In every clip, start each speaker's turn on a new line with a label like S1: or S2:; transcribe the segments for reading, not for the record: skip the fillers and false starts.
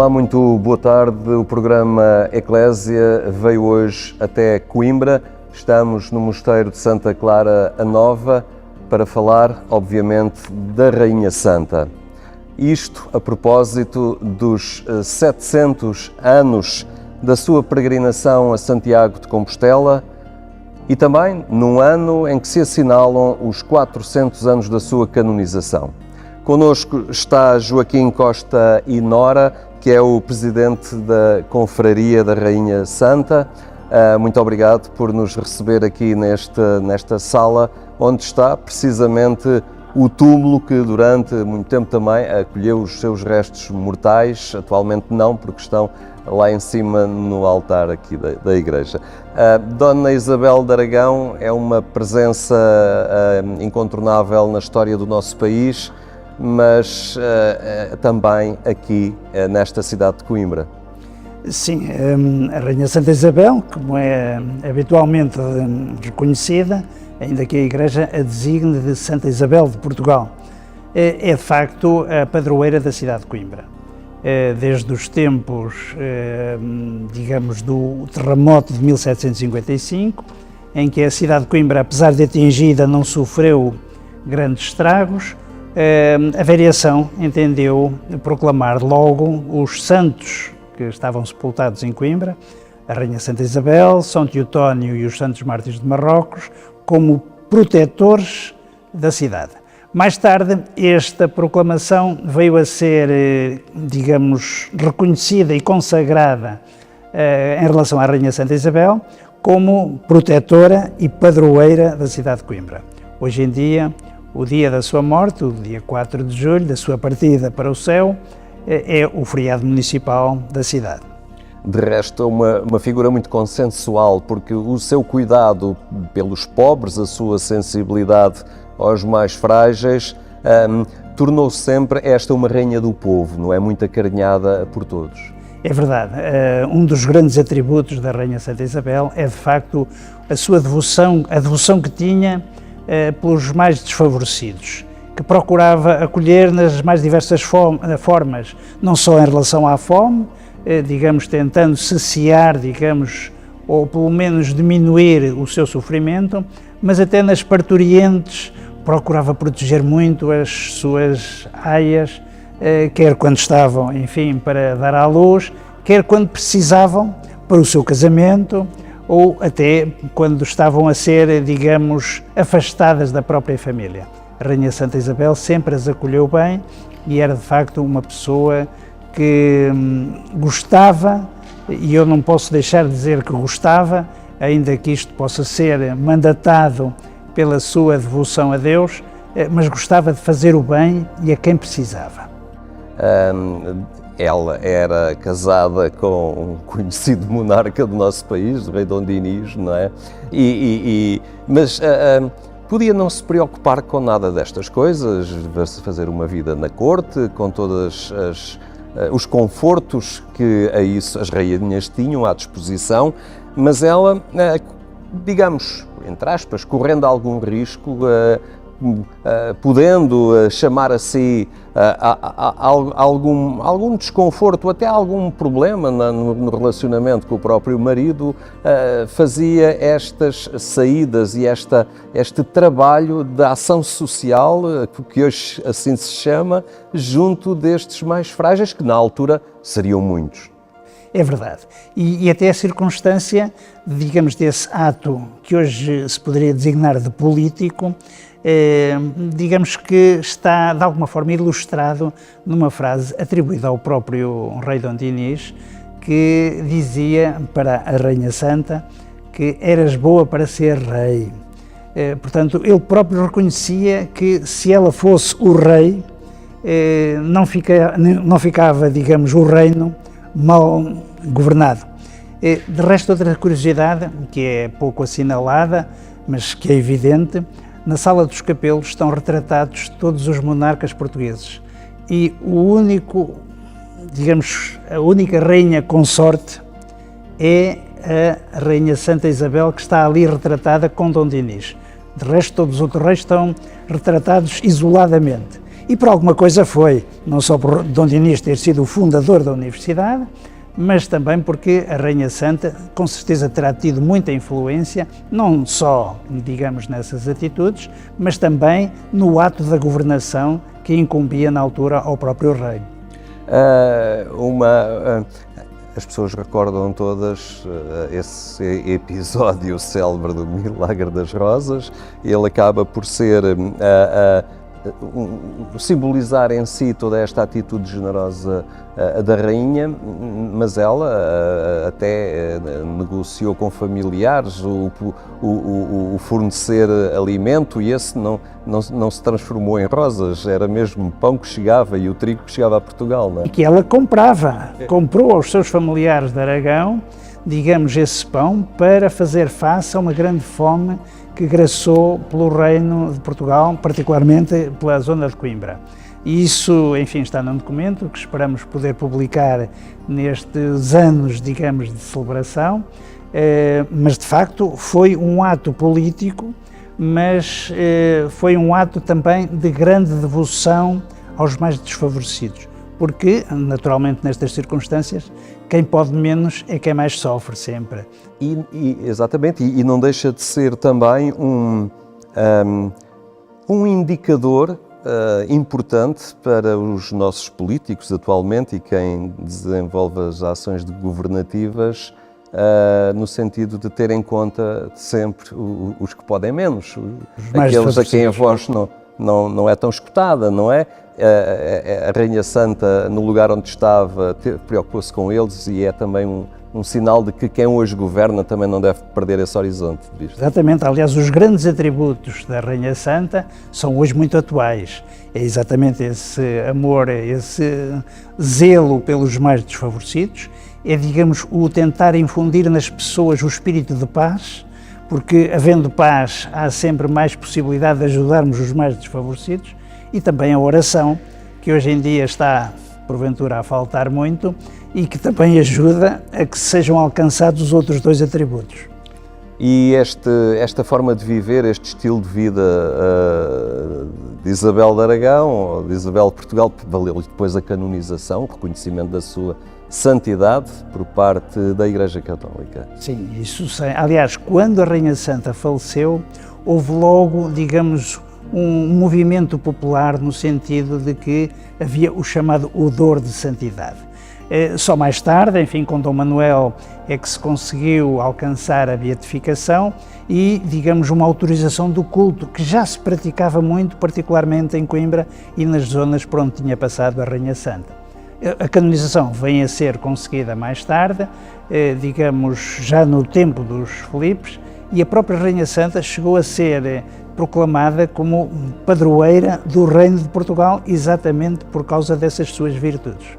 S1: Olá, muito boa tarde. O programa Eclésia veio hoje até Coimbra. Estamos no Mosteiro de Santa Clara a Nova para falar, obviamente, da Rainha Santa. Isto a propósito dos 700 anos da sua peregrinação a Santiago de Compostela e também num ano em que se assinalam os 400 anos da sua canonização. Connosco está Joaquim Costa e Nora, que é o presidente da Confraria da Rainha Santa. Muito obrigado por nos receber aqui nesta sala, onde está precisamente o túmulo que durante muito tempo também acolheu os seus restos mortais. Atualmente não, porque estão lá em cima no altar aqui da igreja. Dona Isabel de Aragão é uma presença incontornável na história do nosso país, mas também aqui nesta cidade de Coimbra.
S2: Sim, a Rainha Santa Isabel, como é habitualmente reconhecida, ainda que a Igreja a designe de Santa Isabel de Portugal, é de facto a padroeira da cidade de Coimbra. Desde os tempos, digamos, do terremoto de 1755, em que a cidade de Coimbra, apesar de atingida, não sofreu grandes estragos, a variação entendeu proclamar logo os santos que estavam sepultados em Coimbra, a Rainha Santa Isabel, São Teotónio e os Santos Mártires de Marrocos, como protetores da cidade. Mais tarde, esta proclamação veio a ser, digamos, reconhecida e consagrada em relação à Rainha Santa Isabel como protetora e padroeira da cidade de Coimbra. Hoje em dia, o dia da sua morte, o dia 4 de julho, da sua partida para o céu, é o feriado municipal da cidade.
S1: De resto, é uma figura muito consensual, porque o seu cuidado pelos pobres, a sua sensibilidade aos mais frágeis, tornou sempre esta uma rainha do povo, não é? Muito acarinhada por todos.
S2: É verdade. Um dos grandes atributos da Rainha Santa Isabel é, de facto, a sua devoção, a devoção que tinha pelos mais desfavorecidos, que procurava acolher nas mais diversas formas, não só em relação à fome, digamos, tentando saciar, digamos, ou pelo menos diminuir o seu sofrimento, mas até nas parturientes procurava proteger muito as suas aias, quer quando estavam, enfim, para dar à luz, quer quando precisavam para o seu casamento, ou até quando estavam a ser, digamos, afastadas da própria família. A Rainha Santa Isabel sempre as acolheu bem e era de facto uma pessoa que gostava, e eu não posso deixar de dizer que gostava, ainda que isto possa ser mandatado pela sua devoção a Deus, mas gostava de fazer o bem e a quem precisava.
S1: Ela era casada com um conhecido monarca do nosso país, o rei Dom Dinis, não é? Mas podia não se preocupar com nada destas coisas, fazer uma vida na corte, com todos os confortos que a isso as rainhas tinham à disposição, mas ela, digamos, entre aspas, correndo algum risco, podendo chamar a si algum desconforto, até algum problema no relacionamento com o próprio marido, fazia estas saídas e este trabalho da ação social, que hoje assim se chama, junto destes mais frágeis, que na altura seriam muitos.
S2: É verdade. E até a circunstância, digamos, desse ato que hoje se poderia designar de político, digamos que está de alguma forma ilustrado numa frase atribuída ao próprio rei Dom Dinis, que dizia para a Rainha Santa que eras boa para ser rei. Portanto, ele próprio reconhecia que se ela fosse o rei, não ficava, digamos, o reino mal governado. De resto, outra curiosidade, que é pouco assinalada, mas que é evidente, na Sala dos Capelos estão retratados todos os monarcas portugueses e a única rainha consorte é a Rainha Santa Isabel, que está ali retratada com Dom Dinis. De resto, todos os outros reis estão retratados isoladamente. E por alguma coisa foi, não só por Dom Dinis ter sido o fundador da Universidade, mas também porque a Rainha Santa com certeza terá tido muita influência, não só, digamos, nessas atitudes, mas também no ato da governação que incumbia na altura ao próprio rei.
S1: As pessoas recordam todas esse episódio célebre do Milagre das Rosas. Ele acaba por ser simbolizar em si toda esta atitude generosa da rainha, mas ela até negociou com familiares o fornecer alimento, e esse não se transformou em rosas, era mesmo pão que chegava e o trigo que chegava a Portugal, não é?
S2: E que ela comprou aos seus familiares de Aragão, digamos, esse pão para fazer face a uma grande fome que graçou pelo reino de Portugal, particularmente pela zona de Coimbra. E isso, enfim, está num documento que esperamos poder publicar nestes anos, digamos, de celebração, mas de facto foi um ato político, mas foi um ato também de grande devoção aos mais desfavorecidos, porque, naturalmente, nestas circunstâncias, quem pode menos é quem mais sofre sempre.
S1: Exatamente, e não deixa de ser também um indicador importante para os nossos políticos atualmente e quem desenvolve as ações governativas, no sentido de ter em conta sempre os que podem menos, aqueles a quem a voz não é tão escutada, não é? A Rainha Santa, no lugar onde estava, preocupou-se com eles, e é também um sinal de que quem hoje governa também não deve perder esse horizonte de vista.
S2: Exatamente, aliás, os grandes atributos da Rainha Santa são hoje muito atuais. É exatamente esse amor, esse zelo pelos mais desfavorecidos, é, digamos, o tentar infundir nas pessoas o espírito de paz, porque havendo paz há sempre mais possibilidade de ajudarmos os mais desfavorecidos, e também a oração, que hoje em dia está, porventura, a faltar muito, e que também ajuda a que sejam alcançados os outros dois atributos.
S1: E esta forma de viver, este estilo de vida de Isabel de Aragão, ou de Isabel de Portugal, valeu-lhe depois a canonização, o reconhecimento da sua santidade por parte da Igreja Católica.
S2: Sim, isso. Aliás, quando a Rainha Santa faleceu, houve logo, digamos, um movimento popular no sentido de que havia o chamado odor de santidade. Só mais tarde, enfim, com Dom Manuel, é que se conseguiu alcançar a beatificação e, digamos, uma autorização do culto, que já se praticava muito, particularmente em Coimbra e nas zonas por onde tinha passado a Rainha Santa. A canonização vem a ser conseguida mais tarde, digamos, já no tempo dos Filipes, e a própria Rainha Santa chegou a ser proclamada como padroeira do Reino de Portugal, exatamente por causa dessas suas virtudes.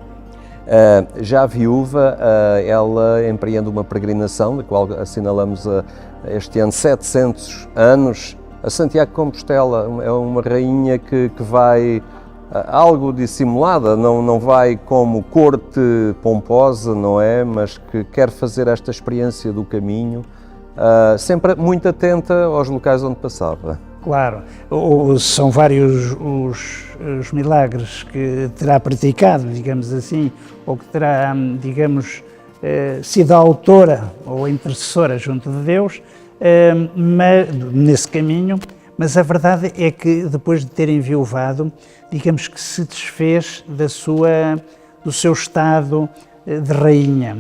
S1: Já viúva, ela empreende uma peregrinação, da qual assinalamos este ano 700 anos, a Santiago de Compostela. É uma rainha que vai algo dissimulada, não vai como corte pomposa, não é? Mas que quer fazer esta experiência do caminho, sempre muito atenta aos locais onde passava.
S2: Claro, são vários os milagres que terá praticado, digamos assim, ou que terá, digamos, sido a autora ou a intercessora junto de Deus, nesse caminho, mas a verdade é que depois de ter enviuvado, digamos que se desfez do seu estado de rainha.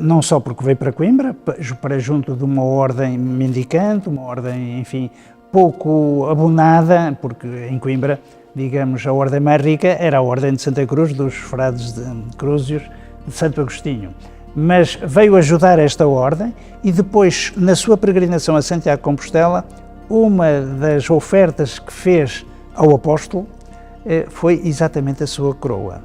S2: Não só porque veio para Coimbra, para junto de uma ordem mendicante, uma ordem, enfim, pouco abonada, porque em Coimbra, digamos, a ordem mais rica era a ordem de Santa Cruz, dos frades de Crúzios de Santo Agostinho. Mas veio ajudar esta ordem e depois, na sua peregrinação a Santiago de Compostela, uma das ofertas que fez ao apóstolo foi exatamente a sua coroa,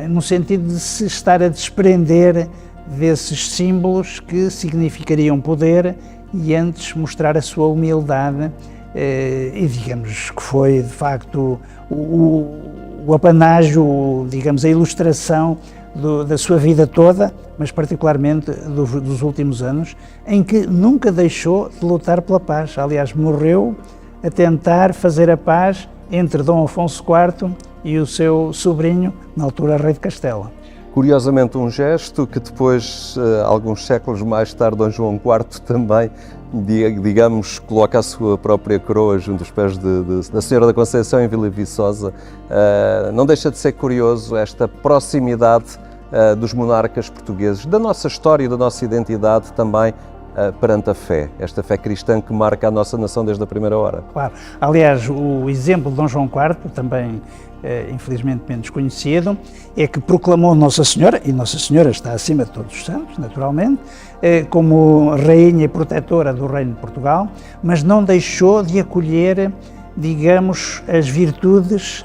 S2: no sentido de se estar a desprender desses símbolos que significariam poder e antes mostrar a sua humildade, e digamos que foi de facto o apanágio, digamos, a ilustração da sua vida toda, mas particularmente dos últimos anos, em que nunca deixou de lutar pela paz. Aliás, morreu a tentar fazer a paz entre Dom Afonso IV e o seu sobrinho, na altura rei de Castela.
S1: Curiosamente, um gesto que depois, alguns séculos mais tarde, Dom João IV também, digamos, coloca a sua própria coroa junto aos pés da Senhora da Conceição em Vila Viçosa. Não deixa de ser curioso esta proximidade dos monarcas portugueses, da nossa história e da nossa identidade também perante a fé, esta fé cristã que marca a nossa nação desde a primeira hora.
S2: Claro. Aliás, o exemplo de Dom João IV, também infelizmente menos conhecido, é que proclamou Nossa Senhora, e Nossa Senhora está acima de todos os santos, naturalmente, como rainha e protetora do Reino de Portugal, mas não deixou de acolher, digamos, as virtudes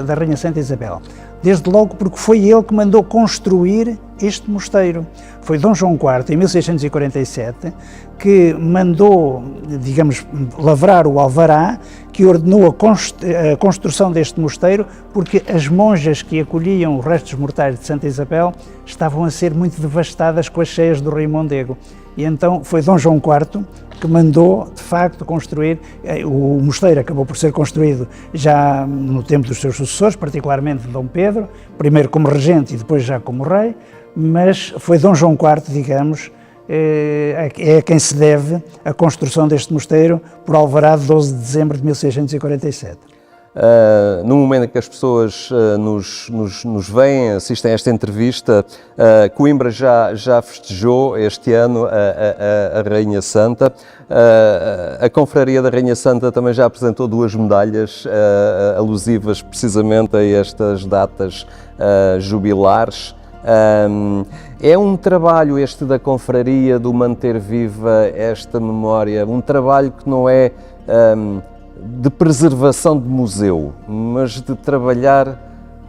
S2: da Rainha Santa Isabel. Desde logo porque foi ele que mandou construir este mosteiro. Foi Dom João IV, em 1647, que mandou, digamos, lavrar o alvará, que ordenou a construção deste mosteiro, porque as monjas que acolhiam os restos mortais de Santa Isabel estavam a ser muito devastadas com as cheias do rio Mondego. E então foi Dom João IV que mandou, de facto, construir. O mosteiro acabou por ser construído já no tempo dos seus sucessores, particularmente de Dom Pedro, primeiro como regente e depois já como rei, mas foi Dom João IV, digamos, é a quem se deve a construção deste mosteiro por alvará de 12 de dezembro de 1647.
S1: No momento em que as pessoas nos veem, assistem a esta entrevista, Coimbra já festejou este ano a Rainha Santa. A Confraria da Rainha Santa também já apresentou 2 medalhas alusivas precisamente a estas datas jubilares. É um trabalho este da Confraria, do manter viva esta memória, um trabalho que não é de preservação de museu, mas de trabalhar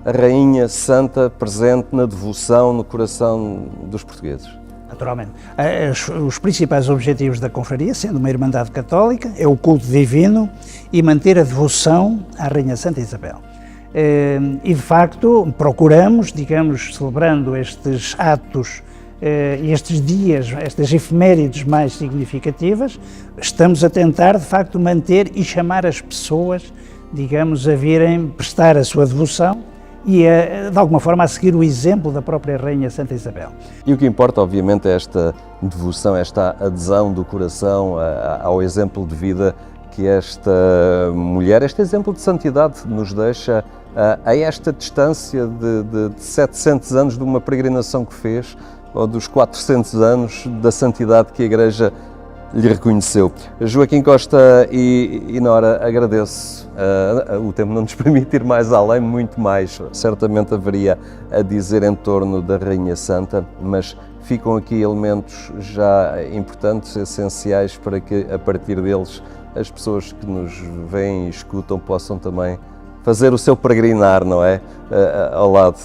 S1: a Rainha Santa presente na devoção, no coração dos portugueses.
S2: Naturalmente. Os principais objetivos da Confraria, sendo uma Irmandade Católica, é o culto divino e manter a devoção à Rainha Santa Isabel. E, de facto, procuramos, digamos, celebrando estes atos, estes dias, estas efemérides mais significativas, estamos a tentar, de facto, manter e chamar as pessoas, digamos, a virem prestar a sua devoção e, de alguma forma, a seguir o exemplo da própria Rainha Santa Isabel.
S1: E o que importa, obviamente, é esta devoção, esta adesão do coração ao exemplo de vida que esta mulher, este exemplo de santidade nos deixa a esta distância de 700 anos de uma peregrinação que fez, ou dos 400 anos da santidade que a Igreja lhe reconheceu. Joaquim Costa e Nora, agradeço. O tempo não nos permite ir mais além, muito mais certamente haveria a dizer em torno da Rainha Santa, mas ficam aqui elementos já importantes, essenciais, para que a partir deles as pessoas que nos veem e escutam possam também fazer o seu peregrinar, não é? Ao lado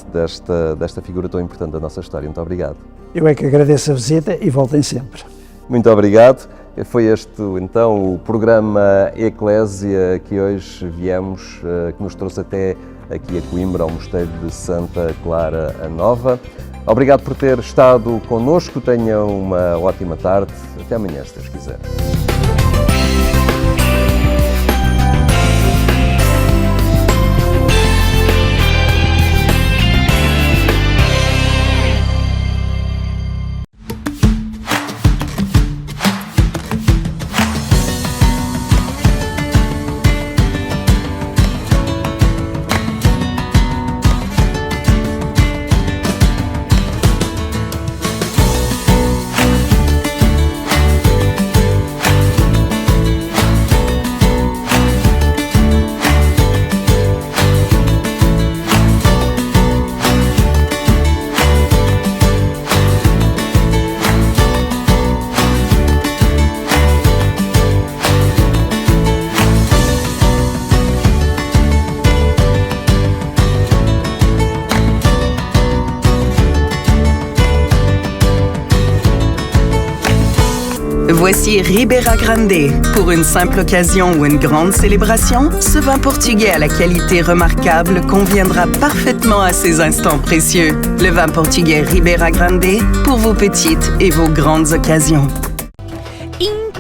S1: desta figura tão importante da nossa história. Muito obrigado.
S2: Eu é que agradeço a visita e voltem sempre.
S1: Muito obrigado. Foi este, então, o programa Eclésia que hoje viemos, que nos trouxe até aqui a Coimbra, ao Mosteiro de Santa Clara a Nova. Obrigado por ter estado connosco. Tenham uma ótima tarde. Até amanhã, se Deus quiser.
S3: Voici Ribera Grande. Pour une simple occasion ou une grande célébration, ce vin portugais à la qualité remarquable conviendra parfaitement à ces instants précieux. Le vin portugais Ribera Grande pour vos petites et vos grandes occasions.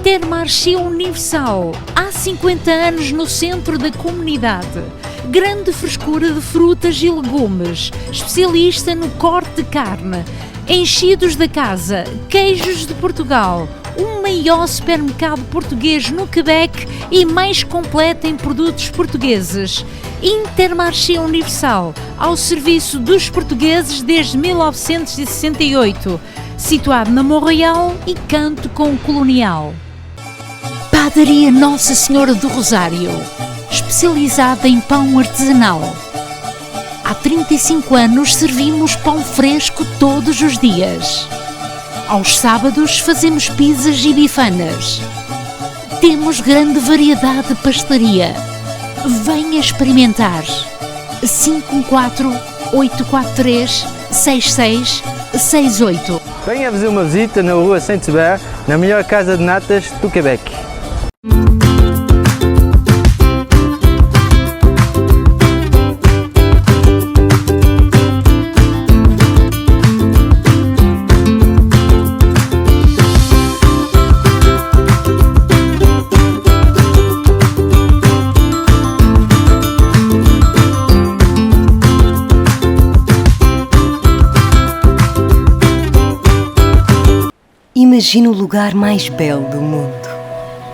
S4: Intermarché Universal, há 50 anos no centro da comunidade. Grande frescura de frutas e legumes, especialista no corte de carne, enchidos da casa, queijos de Portugal, o maior supermercado português no Quebec e mais completo em produtos portugueses. Intermarché Universal, ao serviço dos portugueses desde 1968, situado na Montreal e canto com o Colonial. Padaria Nossa Senhora do Rosário, especializada em pão artesanal. Há 35 anos servimos pão fresco todos os dias. Aos sábados fazemos pizzas e bifanas. Temos grande variedade de pastelaria. Venha experimentar. 514-843-6668.
S5: Venha fazer uma visita na rua Saint-Hubert, na melhor casa de natas do Quebec.
S6: Imagina o lugar mais belo do mundo.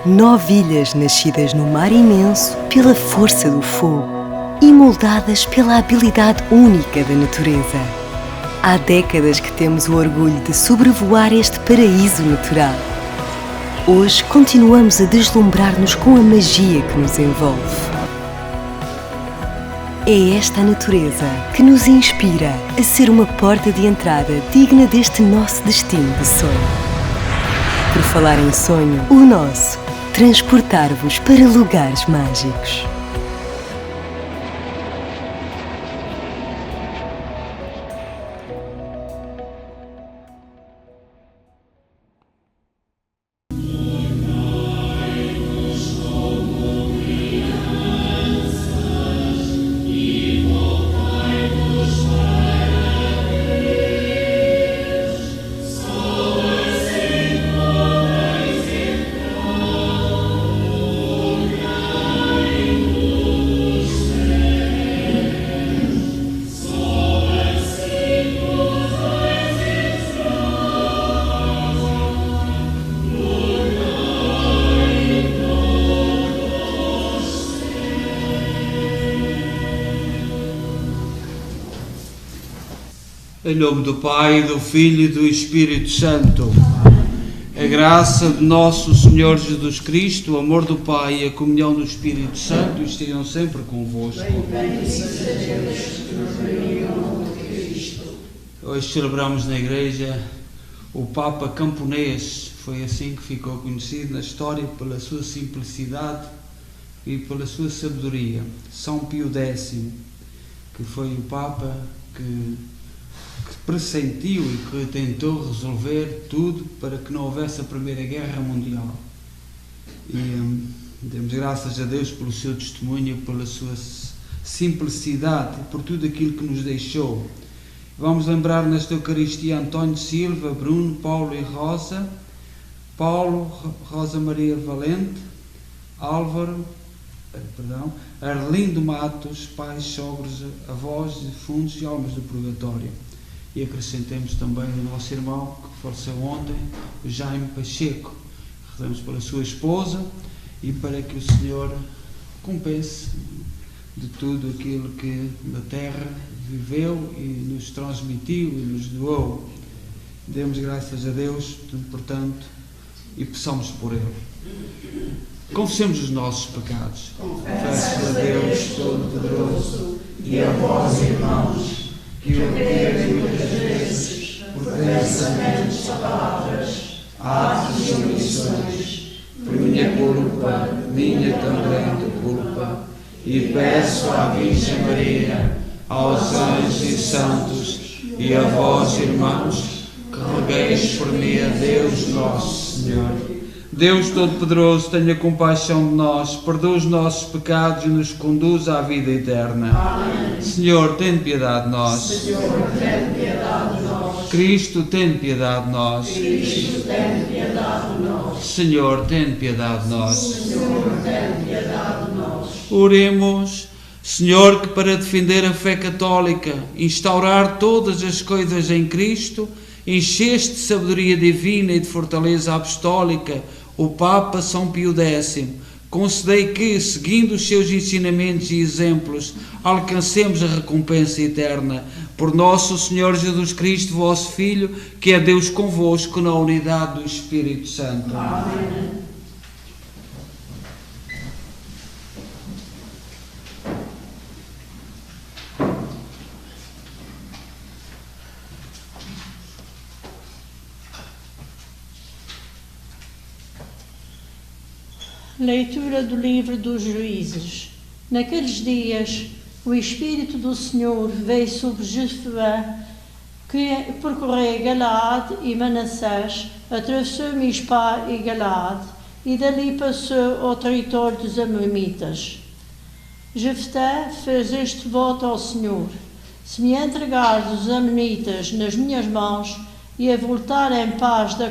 S6: 9 ilhas nascidas no mar imenso pela força do fogo e moldadas pela habilidade única da natureza. Há décadas que temos o orgulho de sobrevoar este paraíso natural. Hoje continuamos a deslumbrar-nos com a magia que nos envolve. É esta a natureza que nos inspira a ser uma porta de entrada digna deste nosso destino de sonho. Por falar em sonho, o nosso, transportar-vos para lugares mágicos.
S7: Em nome do Pai, do Filho e do Espírito Santo. A graça de nosso Senhor Jesus Cristo, o amor do Pai e a comunhão do Espírito Santo estejam sempre convosco. Hoje celebramos na Igreja o Papa Camponês. Foi assim que ficou conhecido na história pela sua simplicidade e pela sua sabedoria. São Pio X, que foi o Papa que pressentiu e que tentou resolver tudo para que não houvesse a Primeira Guerra Mundial. E demos graças a Deus pelo seu testemunho, pela sua simplicidade, por tudo aquilo que nos deixou. Vamos lembrar nesta Eucaristia António Silva, Bruno, Paulo e Rosa, Paulo, Rosa Maria Valente, Álvaro, Arlindo Matos, pais, sogros, avós, defuntos e almas do purgatório. E acrescentemos também o nosso irmão que faleceu ontem, o Jaime Pacheco. Rezamos pela sua esposa e para que o Senhor compense de tudo aquilo que na terra viveu e nos transmitiu e nos doou. Demos graças a Deus, portanto, e peçamos por Ele. Confessemos os nossos pecados. Confesso a Deus Todo-Poderoso e a vós, irmãos, que eu pequei muitas vezes, por pensamentos, palavras, atos e omissões, por minha culpa, minha também de culpa, e peço à Virgem Maria, aos anjos e santos, e a vós, irmãos, que rogueis por mim a Deus nosso Senhor. Deus Todo-Poderoso, tenha compaixão de nós, perdoa os nossos pecados e nos conduz à vida eterna. Amém. Senhor, tem piedade de nós. Senhor, tem piedade de nós. Cristo, tem piedade de nós.
S8: Cristo, tem piedade de nós.
S7: Senhor, tem piedade de nós.
S8: Senhor, tem piedade de nós.
S7: Oremos. Senhor, que para defender a fé católica, instaurar todas as coisas em Cristo, encheste de sabedoria divina e de fortaleza apostólica o Papa São Pio X, concedei que, seguindo os seus ensinamentos e exemplos, alcancemos a recompensa eterna. Por nosso Senhor Jesus Cristo, vosso Filho, que é Deus convosco na unidade do Espírito Santo.
S8: Amém. Leitura do livro dos Juízes. Naqueles dias, o Espírito do Senhor veio sobre Jefoé, que percorreu Galaade e Manassés, atravessou Mispá e Galaade, e dali passou ao território dos Amonitas. Jefté fez este voto ao Senhor: se me entregares os Amonitas nas minhas mãos e a voltar em paz da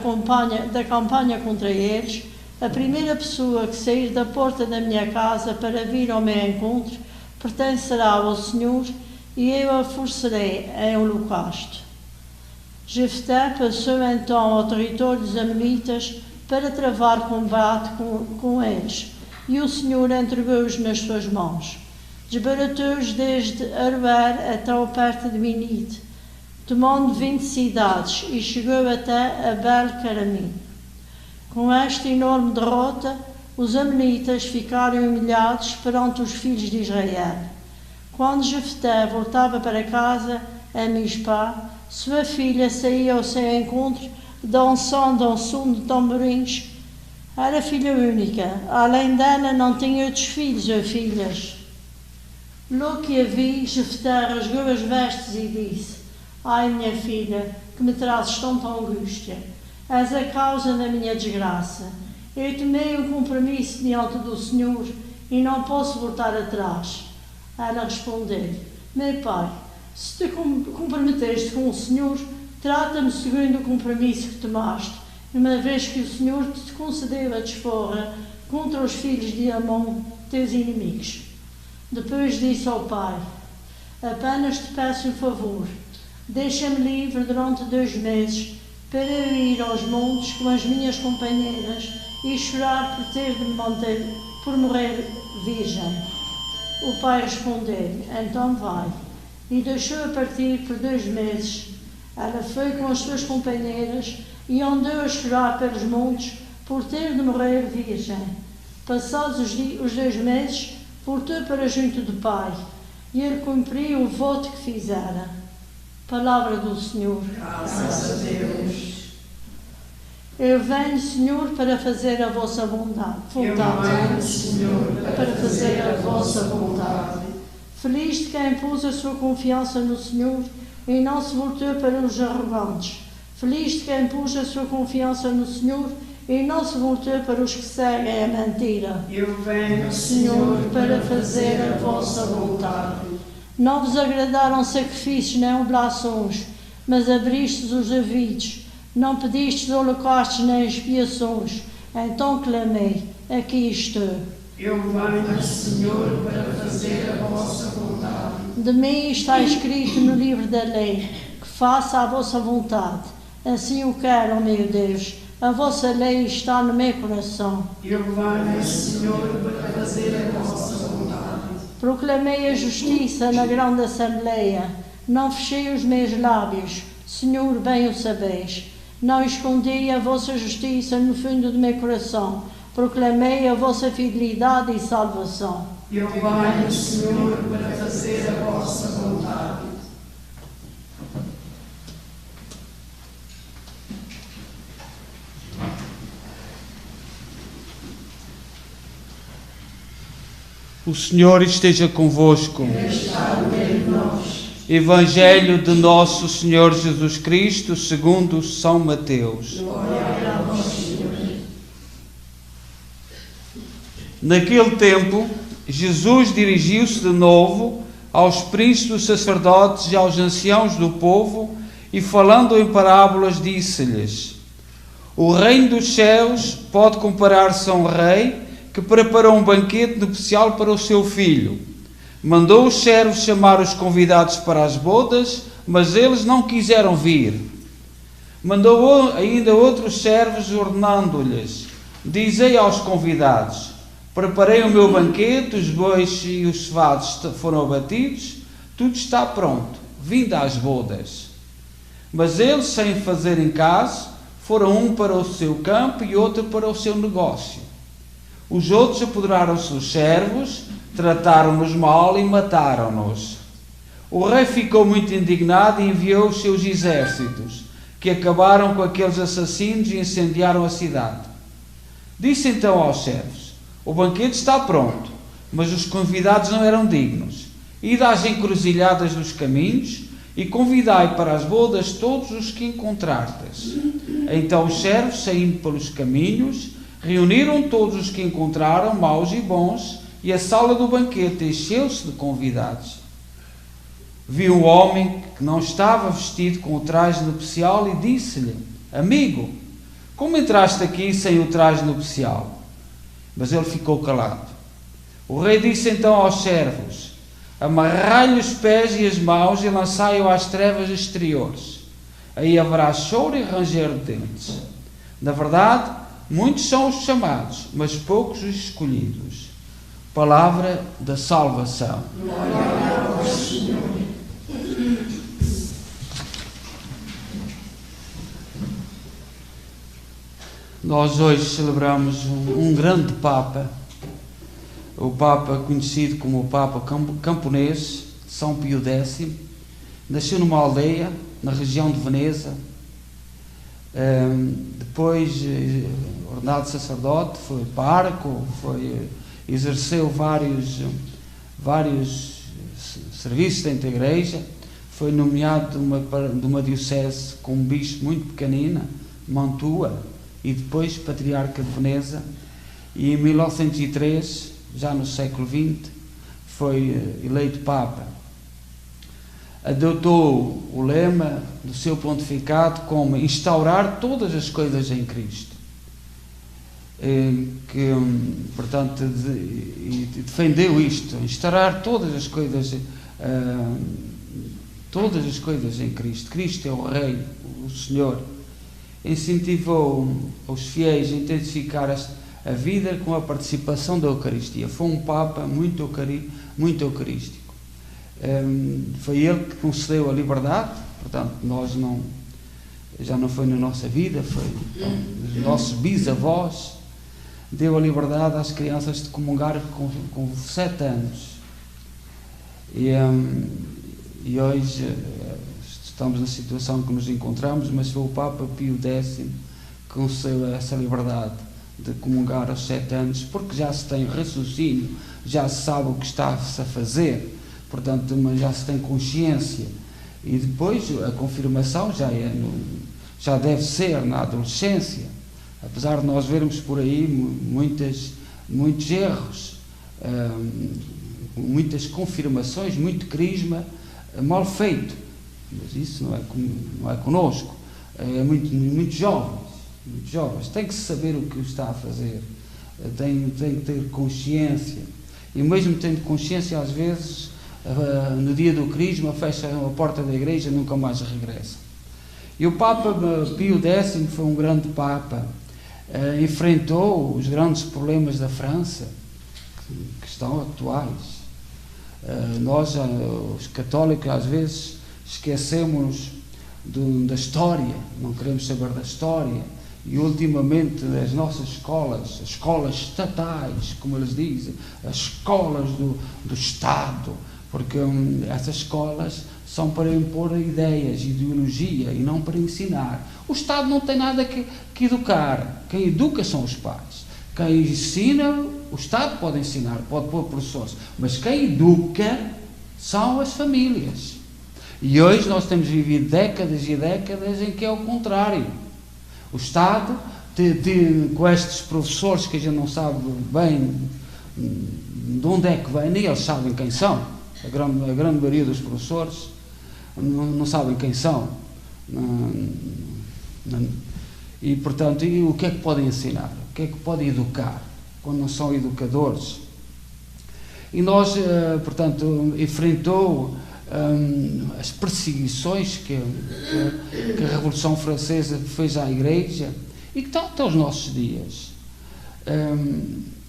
S8: campanha contra eles, a primeira pessoa que sair da porta da minha casa para vir ao meu encontro pertencerá ao Senhor, e eu a forçarei em holocausto. Jefté passou então ao território dos Amonitas para travar combate com eles, e o Senhor entregou-os nas suas mãos. Desbaratou-os desde Aroer até ao perto de Minite, tomando 20 cidades, e chegou até a Bel-Caramim. Com esta enorme derrota, os Amonitas ficaram humilhados perante os filhos de Israel. Quando Jefté voltava para casa, a Mispá, sua filha saía ao seu encontro, dançando ao som de tamborins. Era filha única, além dela não tinha outros filhos ou filhas. Logo que a vi, Jefté rasgou as vestes e disse: ai, minha filha, que me trazes tanta angústia. És a causa da minha desgraça. Eu tomei um compromisso diante do Senhor e não posso voltar atrás. Ela respondeu: meu pai, se te comprometeste com o Senhor, trata-me segundo o compromisso que tomaste, uma vez que o Senhor te concedeu a desforra contra os filhos de Amon, teus inimigos. Depois disse ao pai: apenas te peço um favor, deixa-me livre durante 2 meses, para eu ir aos montes com as minhas companheiras e chorar por ter de me manter, por morrer virgem. O pai respondeu: então vai. E deixou-a partir por 2 meses. Ela foi com as suas companheiras e andou a chorar pelos montes por ter de morrer virgem. Passados os 2 meses, voltou para junto do pai, e ele cumpriu o voto que fizera. Palavra do Senhor. Graças a Deus.
S7: Eu venho, Senhor, para fazer a vossa vontade.
S8: Eu venho, Senhor,
S7: para fazer a vossa vontade. Feliz de quem pôs a sua confiança no Senhor e não se voltou para os arrogantes. Feliz de quem pôs a sua confiança no Senhor e não se voltou para os que seguem a mentira.
S8: Eu venho,
S7: Senhor, para fazer a vossa vontade. Não vos agradaram sacrifícios nem oblações, mas abristes os ouvidos. Não pedistes holocaustos nem expiações. Então clamei: aqui estou.
S8: Eu venho, Senhor, para fazer a vossa vontade.
S7: De mim está escrito no livro da lei, que faça a vossa vontade. Assim o quero, ó meu Deus. A vossa lei está no meu coração.
S8: Eu venho, Senhor, para fazer a vossa vontade.
S7: Proclamei a justiça na grande assembleia. Não fechei os meus lábios. Senhor, bem o sabeis. Não escondi a vossa justiça no fundo do meu coração. Proclamei a vossa fidelidade e salvação.
S8: Eu venho, Senhor, para fazer a vossa vontade.
S7: O Senhor esteja convosco.
S8: Está no meio de nós.
S7: Evangelho de nosso Senhor Jesus Cristo, segundo São Mateus.
S8: Glória a vós, Senhor.
S7: Naquele tempo, Jesus dirigiu-se de novo aos príncipes dos sacerdotes e aos anciãos do povo e falando em parábolas disse-lhes: o reino dos céus pode comparar-se a um rei que preparou um banquete nupcial para o seu filho. Mandou os servos chamar os convidados para as bodas, mas eles não quiseram vir. Mandou ainda outros servos, ordenando-lhes: dizei aos convidados: preparei o meu banquete, os bois e os cevados foram abatidos, tudo está pronto, vinde às bodas. Mas eles, sem fazerem caso, foram um para o seu campo e outro para o seu negócio. Os outros apoderaram-se dos servos, trataram-nos mal e mataram-nos. O rei ficou muito indignado e enviou os seus exércitos, que acabaram com aqueles assassinos e incendiaram a cidade. Disse então aos servos: o banquete está pronto, mas os convidados não eram dignos. Ide às encruzilhadas dos caminhos e convidai para as bodas todos os que encontrardes. Então os servos, saindo pelos caminhos, reuniram todos os que encontraram, maus e bons, e a sala do banquete encheu-se de convidados. Viu um homem que não estava vestido com o traje nupcial e disse-lhe: amigo, como entraste aqui sem o traje nupcial? Mas ele ficou calado. O rei disse então aos servos: amarrai-lhe os pés e as mãos e lançai-o às trevas exteriores. Aí haverá choro e ranger de dentes. Na verdade, muitos são os chamados, mas poucos os escolhidos. Palavra da salvação. Glória ao Senhor. Nós hoje celebramos um grande Papa, o Papa conhecido como o Papa camponês, São Pio X. Nasceu numa aldeia na região de Veneza, depois ordenado sacerdote, foi pároco, exerceu vários serviços dentro da igreja, foi nomeado de uma diocese com um bispo muito pequenina, Mantua, e depois patriarca de Veneza, e em 1903, já no século XX, foi eleito Papa. Adotou o lema do seu pontificado como instaurar todas as coisas em Cristo, portanto, defendeu isto, instaurar todas as coisas em Cristo. Cristo é o Rei, o Senhor. Incentivou os fiéis a intensificar a vida com a participação da Eucaristia. Foi um Papa muito eucarístico. Foi ele que concedeu a liberdade, portanto, já não foi na nossa vida, foi os nossos bisavós, deu a liberdade às crianças de comungar com 7 anos. E hoje estamos na situação que nos encontramos, mas foi o Papa Pio X que concedeu essa liberdade de comungar aos 7 anos, porque já se tem raciocínio, já se sabe o que está-se a fazer, portanto, já se tem consciência. E depois a confirmação já deve ser na adolescência, apesar de nós vermos por aí muitos erros, muitas confirmações, muito crisma mal feito, mas isso não é conosco, é muito jovens, tem que saber o que está a fazer, tem que ter consciência, e mesmo tendo consciência, às vezes, no dia do crisma, fecham a porta da igreja e nunca mais regressam. E o Papa Pio X foi um grande Papa, enfrentou os grandes problemas da França, que estão atuais. Nós, os católicos, às vezes esquecemos da história, não queremos saber da história, e ultimamente as nossas escolas, as escolas estatais, como eles dizem, as escolas do Estado, porque essas escolas são para impor ideias, ideologia, e não para ensinar. O Estado não tem nada que educar, quem educa são os pais, quem ensina, o Estado pode ensinar, pode pôr professores, mas quem educa são as famílias. E hoje nós temos vivido décadas e décadas em que é o contrário. O Estado, com estes professores que a gente não sabe bem de onde é que vêm, nem eles sabem quem são, a grande maioria dos professores não sabem quem são, E, portanto, o que é que podem ensinar? O que é que podem educar quando não são educadores? E nós, portanto, enfrentou as perseguições que a Revolução Francesa fez à Igreja e que estão até aos nossos dias.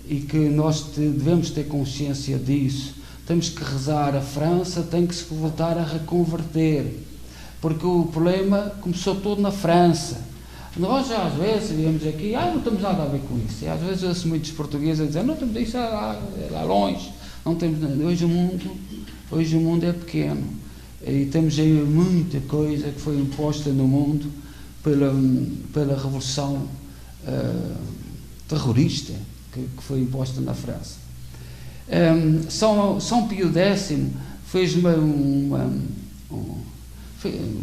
S7: E que nós devemos ter consciência disso. Temos que rezar. A França tem que se voltar a reconverter, porque o problema começou todo na França. Nós às vezes viemos aqui, não temos nada a ver com isso. E às vezes ouço muitos portugueses a dizer, não temos isso lá longe, não temos nada. Hoje o mundo é pequeno e temos aí muita coisa que foi imposta no mundo pela revolução terrorista que foi imposta na França. São Pio X fez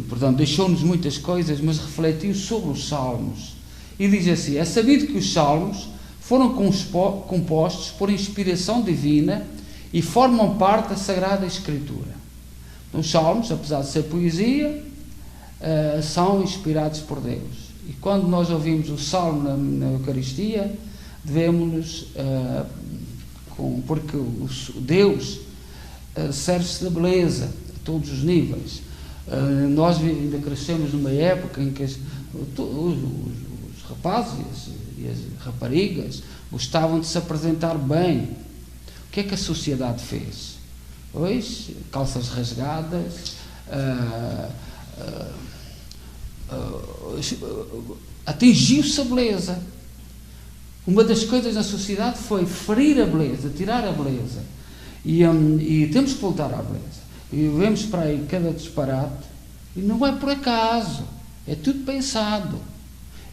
S7: portanto, deixou-nos muitas coisas, mas refletiu sobre os Salmos. E diz assim: é sabido que os Salmos foram compostos por inspiração divina e formam parte da Sagrada Escritura. Os Salmos, apesar de ser poesia, são inspirados por Deus. E quando nós ouvimos o Salmo na Eucaristia, devemos-nos, porque Deus serve-se da beleza a todos os níveis. Nós ainda crescemos numa época em que os rapazes e as raparigas gostavam de se apresentar bem. O que é que a sociedade fez? Hoje, calças rasgadas, atingiu-se a beleza. Uma das coisas na sociedade foi ferir a beleza, tirar a beleza. E temos que voltar à beleza. E vemos para aí cada disparate, e não é por acaso, é tudo pensado.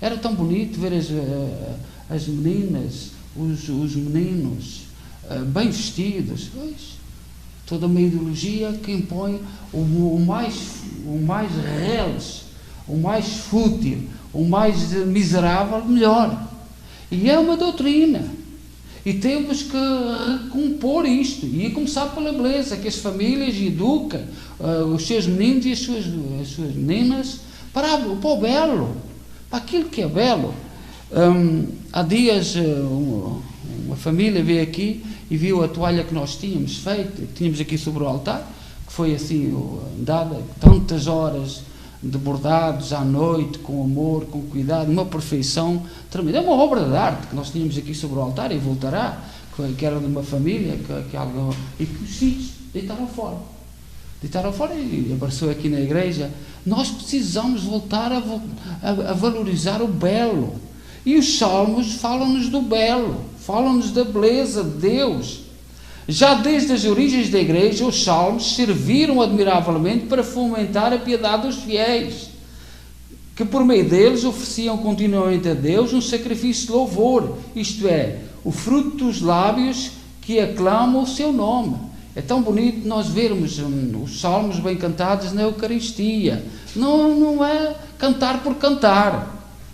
S7: Era tão bonito ver as meninas, os meninos bem vestidos. Pois, toda uma ideologia que impõe o mais reles, o mais fútil, o mais miserável, melhor. E é uma doutrina. E temos que recompor isto, e começar pela beleza, que as famílias eduquem os seus meninos e as suas meninas para o belo, para aquilo que é belo. Há dias uma família veio aqui e viu a toalha que nós tínhamos feito, que tínhamos aqui sobre o altar, que foi assim dada tantas horas de bordados à noite, com amor, com cuidado, uma perfeição tremenda. É uma obra de arte que nós tínhamos aqui sobre o altar e voltará, que era de uma família e que os filhos deitaram fora. Deitaram fora e apareceu aqui na igreja. Nós precisamos voltar a valorizar o belo. E os salmos falam-nos do belo, falam-nos da beleza de Deus. Já desde as origens da igreja, os salmos serviram admiravelmente para fomentar a piedade dos fiéis, que por meio deles ofereciam continuamente a Deus um sacrifício de louvor, isto é, o fruto dos lábios que aclamam o seu nome. É tão bonito nós vermos os salmos bem cantados na Eucaristia. Não é cantar por cantar,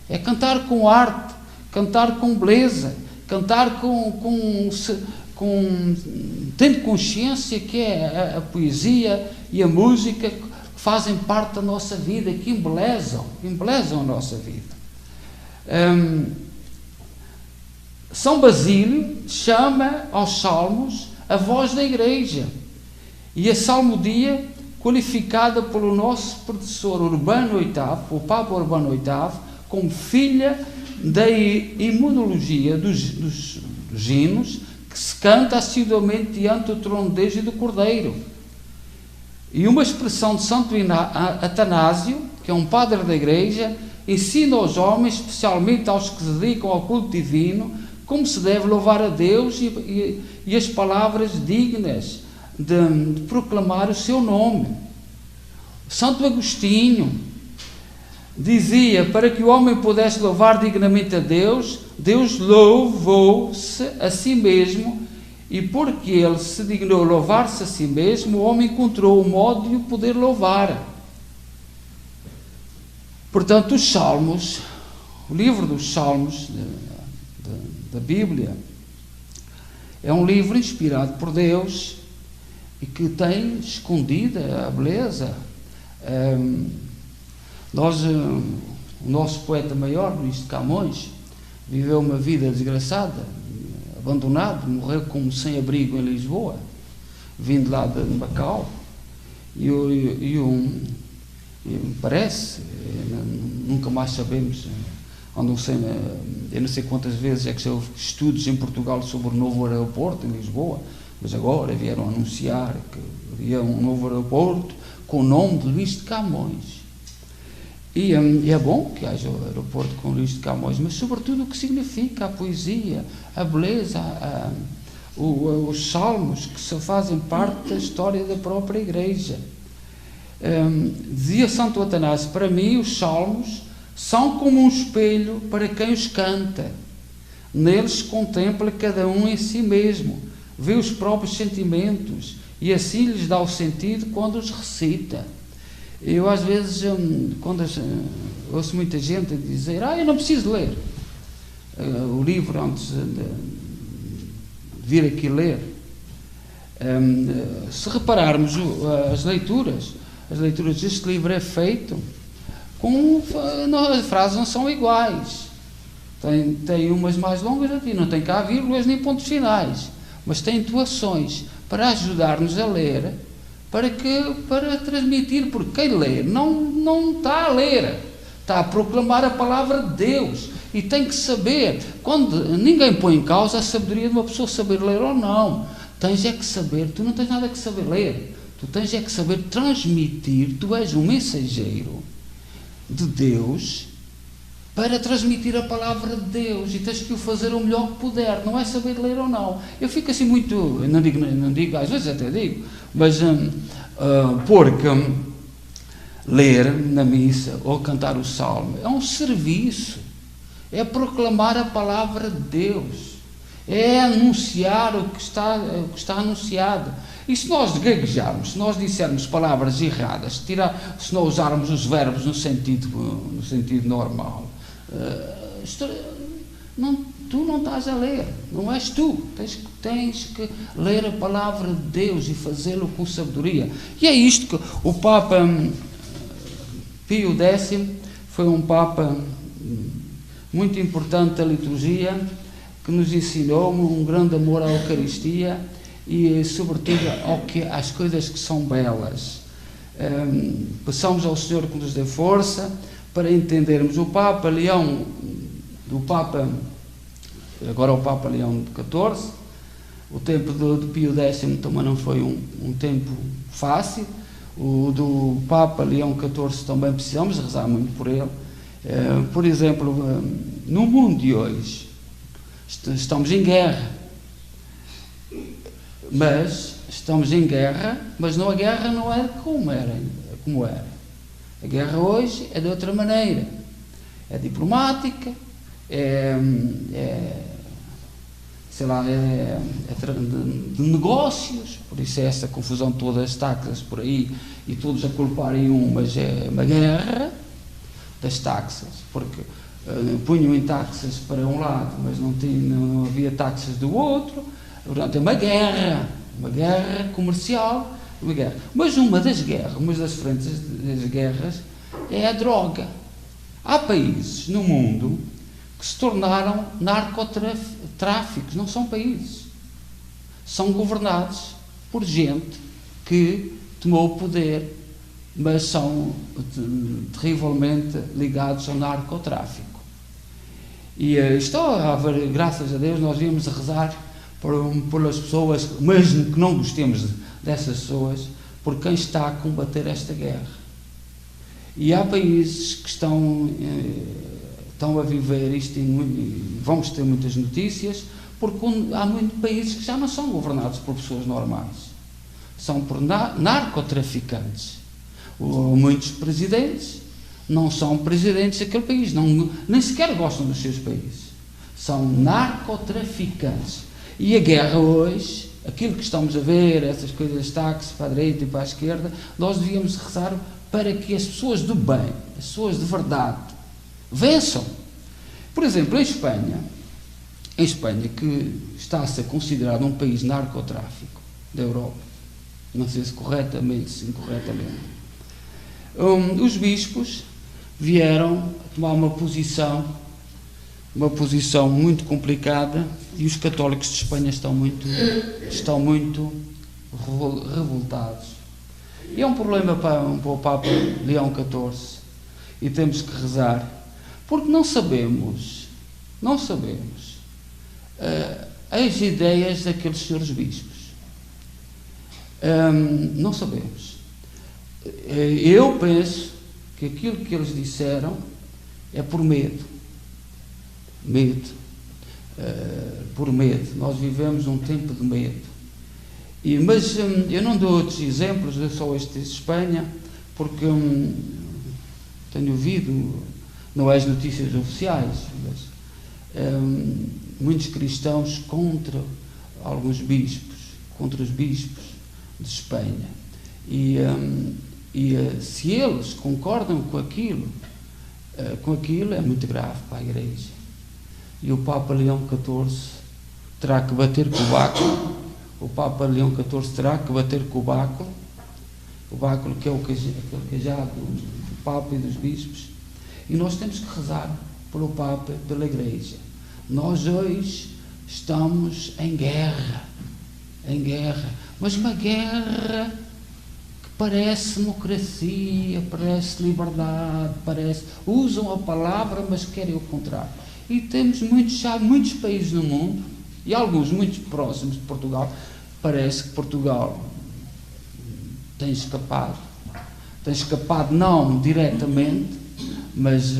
S7: é cantar com arte, cantar com beleza, cantar tendo consciência que é a poesia e a música que fazem parte da nossa vida, que embelezam a nossa vida. São Basílio chama aos salmos a voz da igreja, e a salmodia, qualificada pelo nosso predecessor Urbano VIII, o Papa Urbano VIII, como filha da imunologia dos hinos, que se canta assiduamente diante do trono de Deus e do Cordeiro. E uma expressão de Santo Atanásio, que é um padre da igreja, ensina aos homens, especialmente aos que se dedicam ao culto divino, como se deve louvar a Deus e as palavras dignas de proclamar o seu nome. Santo Agostinho dizia: para que o homem pudesse louvar dignamente a Deus, Deus louvou-se a si mesmo, e porque ele se dignou louvar-se a si mesmo, o homem encontrou o modo de o poder louvar. Portanto, os Salmos, o livro dos Salmos da Bíblia, é um livro inspirado por Deus e que tem escondida a beleza. O nosso poeta maior, Luís de Camões, viveu uma vida desgraçada, abandonado, morreu como sem-abrigo em Lisboa, vindo lá de Macau, e parece, nunca mais sabemos, eu não sei quantas vezes é que já houve estudos em Portugal sobre o novo aeroporto em Lisboa, mas agora vieram anunciar que havia um novo aeroporto com o nome de Luís de Camões. E é bom que haja o aeroporto com Luís de Camões, mas sobretudo o que significa a poesia, a beleza, os salmos que fazem parte da história da própria Igreja. Dizia Santo Atanásio, para mim os salmos são como um espelho para quem os canta. Neles contempla cada um em si mesmo, vê os próprios sentimentos e assim lhes dá o sentido quando os recita. Eu às vezes, quando ouço muita gente dizer, eu não preciso ler o livro antes de vir aqui ler. Se repararmos as leituras deste livro é feito as frases não são iguais. Tem umas mais longas aqui, não tem cá vírgulas nem pontos finais, mas tem intuações para ajudar-nos a ler, para transmitir, porque quem lê não está a ler, está a proclamar a palavra de Deus, e tem que saber, quando ninguém põe em causa a sabedoria de uma pessoa saber ler ou não, tens é que saber, tu não tens nada que saber ler, tu tens é que saber transmitir, tu és um mensageiro de Deus para transmitir a palavra de Deus, e tens que o fazer o melhor que puder, não é saber ler ou não. Eu fico assim muito, não digo, às vezes até digo, mas porque ler na missa ou cantar o salmo é um serviço, é proclamar a palavra de Deus, é anunciar o que está anunciado. E se nós gaguejarmos, se nós dissermos palavras erradas, se não usarmos os verbos no sentido normal, tu não estás a ler, não és tu, tens que ler a palavra de Deus e fazê-lo com sabedoria. E é isto que o Papa Pio X foi um Papa muito importante da liturgia, que nos ensinou um grande amor à Eucaristia e sobretudo às coisas que são belas. Peçamos ao Senhor que nos dê força para entendermos o Papa Leão XIV, o tempo de Pio X também não foi um tempo fácil, o do Papa Leão XIV também precisamos rezar muito por ele. Por exemplo, no mundo de hoje estamos em guerra, mas a guerra não é como era. A guerra hoje é de outra maneira, é diplomática, de negócios, por isso é essa confusão toda, as taxas por aí, e todos a culparem mas é uma guerra das taxas, porque punham em taxas para um lado, mas não havia taxas do outro, portanto é uma guerra comercial, uma guerra. Mas uma das frentes das guerras é a droga. Há países no mundo que se tornaram narcotráficos, não são países, são governados por gente que tomou o poder, mas são terrivelmente ligados ao narcotráfico. E graças a Deus, nós viemos a rezar pelas pessoas, mesmo que não gostemos dessas pessoas, por quem está a combater esta guerra. E há países que estão a viver isto, vamos ter muitas notícias, porque há muitos países que já não são governados por pessoas normais, são por narcotraficantes. Muitos presidentes não são presidentes daquele país, nem sequer gostam dos seus países, são narcotraficantes. E a guerra hoje, aquilo que estamos a ver, essas coisas, táxi para a direita e para a esquerda, nós devíamos rezar para que as pessoas do bem, as pessoas de verdade, vençam. Por exemplo, em Espanha, que está a ser considerado um país narcotráfico da Europa, não sei se corretamente, se incorretamente, os bispos vieram tomar uma posição muito complicada, e os católicos de Espanha estão muito revoltados. E é um problema para o Papa Leão XIV, e temos que rezar, porque não sabemos as ideias daqueles senhores bispos. Não sabemos. Eu penso que aquilo que eles disseram é por medo. Por medo. Nós vivemos um tempo de medo. Mas eu não dou outros exemplos, eu só este de Espanha, porque tenho ouvido, não é as notícias oficiais, mas muitos cristãos contra alguns bispos, contra os bispos de Espanha. E se eles concordam com aquilo é muito grave para a Igreja. E o Papa Leão XIV terá que bater com o báculo. O Papa Leão XIV terá que bater com o báculo que é aquele cajado do Papa e dos bispos. E nós temos que rezar pelo Papa, pela Igreja. Nós hoje estamos em guerra, mas uma guerra que parece democracia, parece liberdade, usam a palavra, mas querem o contrário. E temos muitos países no mundo, e alguns muito próximos de Portugal. Parece que Portugal tem escapado não diretamente, mas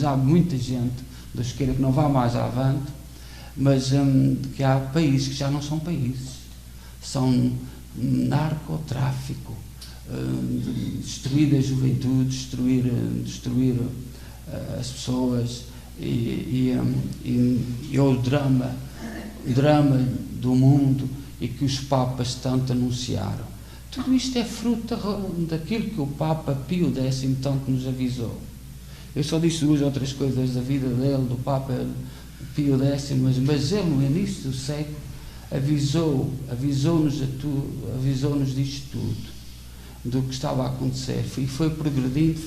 S7: há muita gente da esquerda que não vai mais avante, mas que há países que já não são países, são narcotráfico, destruir a juventude, destruir as pessoas, e o drama do mundo, e que os papas tanto anunciaram. Tudo isto é fruto daquilo que o Papa Pio X tanto nos avisou. Eu só disse duas outras coisas da vida dele, do Papa Pio X, mas ele no início do século avisou-nos disto tudo, do que estava a acontecer, e foi progredindo,